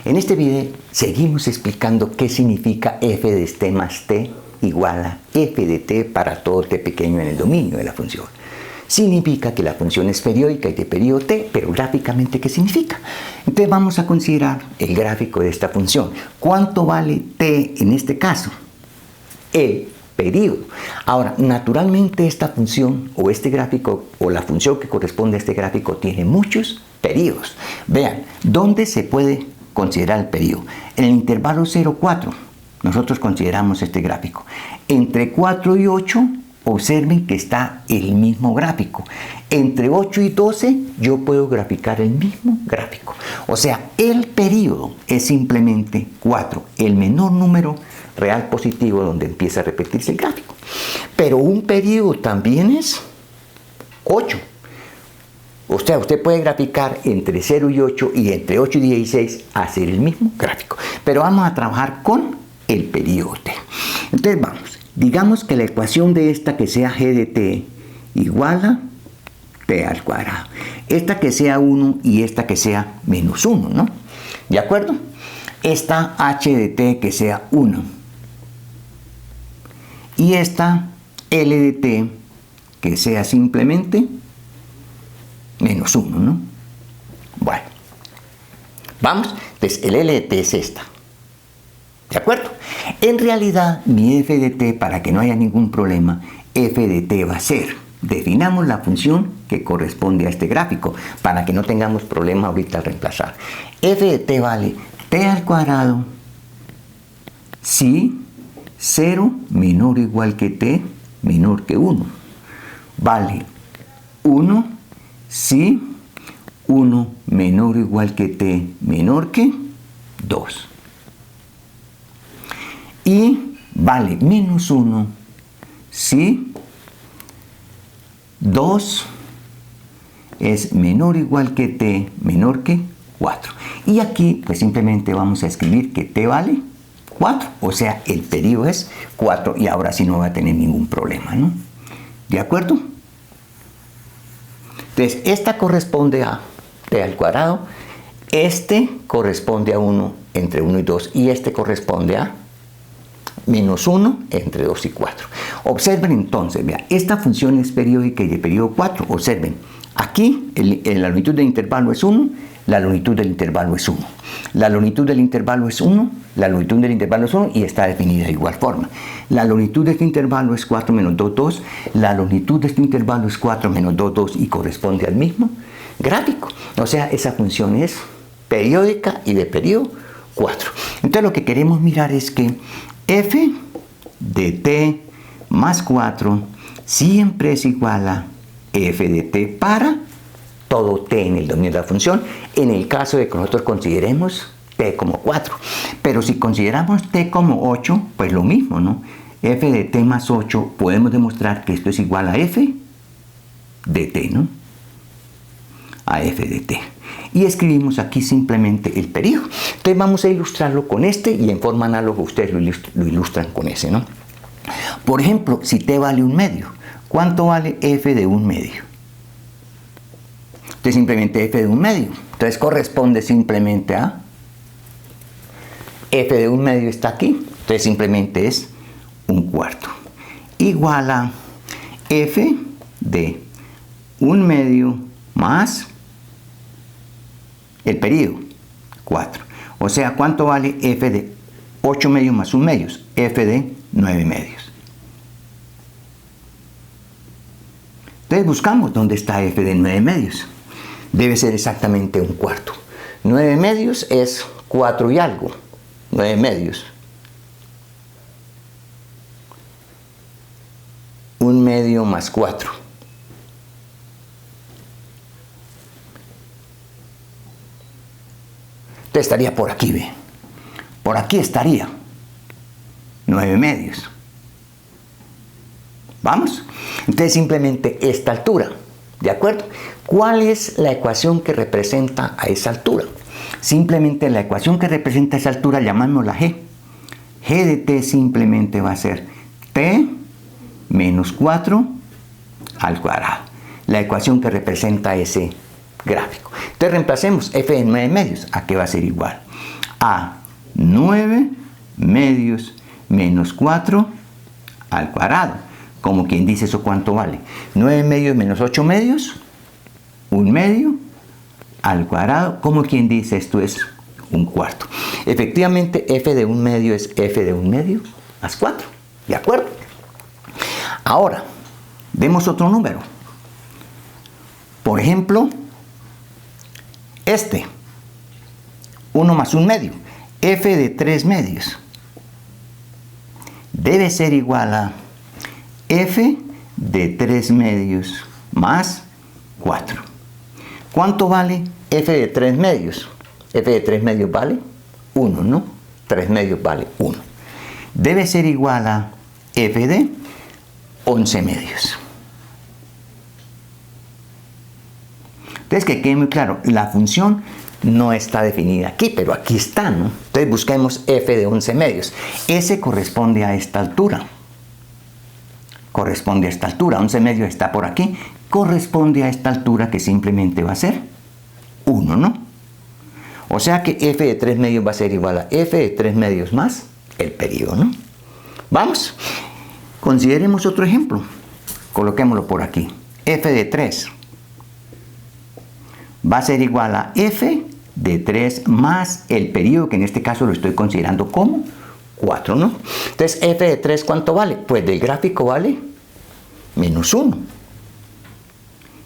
En este video seguimos explicando qué significa f de t más t igual a f de t para todo t pequeño en el dominio de la función. Significa que la función es periódica y de periodo t, pero gráficamente, ¿qué significa? Entonces vamos a considerar el gráfico de esta función. ¿Cuánto vale t en este caso? El periodo. Ahora, naturalmente esta función o este gráfico o la función que corresponde a este gráfico tiene muchos periodos. Vean, ¿dónde se puede considerar el periodo? En el intervalo 0, 4, nosotros consideramos este gráfico. Entre 4 y 8, observen que está el mismo gráfico. Entre 8 y 12, yo puedo graficar el mismo gráfico. O sea, el periodo es simplemente 4, el menor número real positivo donde empieza a repetirse el gráfico. Pero un periodo también es 8. O sea, usted puede graficar entre 0 y 8 y entre 8 y 16 hacer el mismo gráfico. Pero vamos a trabajar con el periodo t. Entonces vamos, digamos que la ecuación de esta que sea g de t igual a t al cuadrado. Esta que sea 1 y esta que sea menos 1, ¿no? ¿De acuerdo? Esta h de t que sea 1. Y esta L de t que sea simplemente menos 1, ¿no? Bueno, vamos, entonces el L de t es esta. ¿De acuerdo? En realidad, mi f de t, para que no haya ningún problema, f de t va a ser, definamos la función que corresponde a este gráfico, para que no tengamos problema ahorita al reemplazar. F de t vale t al cuadrado si 0 menor o igual que t menor que 1. Vale 1 si 1 menor o igual que t menor que 2. Y vale menos 1 si 2 es menor o igual que t menor que 4. Y aquí pues simplemente vamos a escribir que t vale 4, o sea, el periodo es 4 y ahora sí no va a tener ningún problema, ¿no? ¿De acuerdo? Entonces, esta corresponde a t al cuadrado, este corresponde a 1 entre 1 y 2 y este corresponde a menos 1 entre 2 y 4. Observen entonces, vean, esta función es periódica y de periodo 4. Observen, aquí la longitud del intervalo es 1, la longitud del intervalo es 1. La longitud del intervalo es 1, la longitud del intervalo es 1 y está definida de igual forma. La longitud de este intervalo es 4 menos 2, 2. La longitud de este intervalo es 4 menos 2, 2 y corresponde al mismo gráfico. O sea, esa función es periódica y de periodo 4. Entonces lo que queremos mirar es que f de t más 4 siempre es igual a f de t para todo t en el dominio de la función, en el caso de que nosotros consideremos t como 4. Pero si consideramos t como 8, pues lo mismo, ¿no? F de t más 8, podemos demostrar que esto es igual a f de t, ¿no? A f de t. Y escribimos aquí simplemente el periodo. Entonces vamos a ilustrarlo con este y en forma análoga ustedes lo ilustran con ese, ¿no? Por ejemplo, si t vale 1 medio, ¿cuánto vale f de 1 medio? Entonces simplemente f de 1 medio. Entonces corresponde simplemente a f de 1 medio está aquí. Entonces simplemente es 1/4. Igual a f de 1 medio más el periodo 4. O sea, ¿cuánto vale f de 8 medios más 1 medios? F de 9 medios. Entonces buscamos dónde está f de 9 medios. Debe ser exactamente 1/4. 9 medios es 4 y algo. 9 medios. 1 medio más 4. Entonces estaría por aquí, ¿ve? Por aquí estaría 9 medios. ¿Vamos? Entonces simplemente esta altura. ¿De acuerdo? ¿Cuál es la ecuación que representa a esa altura? Simplemente la ecuación que representa esa altura llamámosla g. G de t simplemente va a ser t menos 4 al cuadrado. La ecuación que representa ese gráfico. Entonces reemplacemos f de 9 medios. ¿A qué va a ser igual? a 9 medios menos 4 al cuadrado. Como quien dice, ¿eso cuánto vale? 9 medios menos 8 medios, 1 medio al cuadrado. Como quien dice, esto es 1/4. Efectivamente, f de 1 medio es f de 1 medio más 4. ¿De acuerdo? Ahora, demos otro número. Por ejemplo, este. 1 más 1 medio. F de 3 medios debe ser igual a f de 3 medios más 4. ¿Cuánto vale f de 3 medios? F de 3 medios vale 1, ¿no? 3 medios vale 1. Debe ser igual a f de 11 medios. Entonces, que quede muy claro, la función no está definida aquí, pero aquí está, ¿no? Entonces busquemos f de 11 medios. S corresponde a esta altura. Corresponde a esta altura. 11 medios está por aquí. Corresponde a esta altura, que simplemente va a ser 1, ¿no? O sea que f de 3 medios va a ser igual a f de 3 medios más el periodo, ¿no? Vamos. Consideremos otro ejemplo. Coloquémoslo por aquí. F de 3 va a ser igual a f de 3 más el periodo, que en este caso lo estoy considerando como 4, ¿no? Entonces, f de 3, ¿cuánto vale? Pues del gráfico vale menos 1.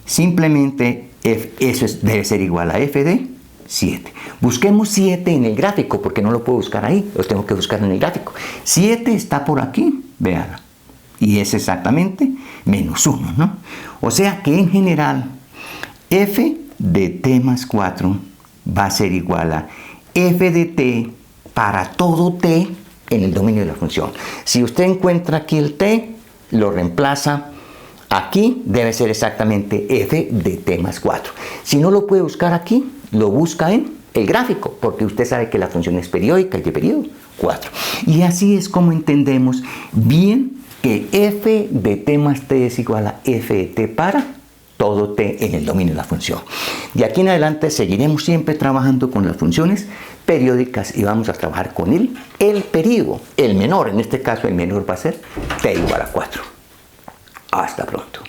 Simplemente eso debe ser igual a f de 7. Busquemos 7 en el gráfico, porque no lo puedo buscar ahí, lo tengo que buscar en el gráfico. 7 está por aquí, véanlo. Y es exactamente menos 1, ¿no? O sea que en general, f de t más 4 va a ser igual a f de t para todo t en el dominio de la función. Si usted encuentra aquí el t, lo reemplaza aquí, debe ser exactamente f de t más 4. Si no lo puede buscar aquí, lo busca en el gráfico, porque usted sabe que la función es periódica y de periodo 4. Y así es como entendemos bien que f de t más t es igual a f de t para todo t en el dominio de la función. De aquí en adelante seguiremos siempre trabajando con las funciones periódicas y vamos a trabajar con el periodo, el menor. En este caso el menor va a ser t igual a 4. Hasta pronto.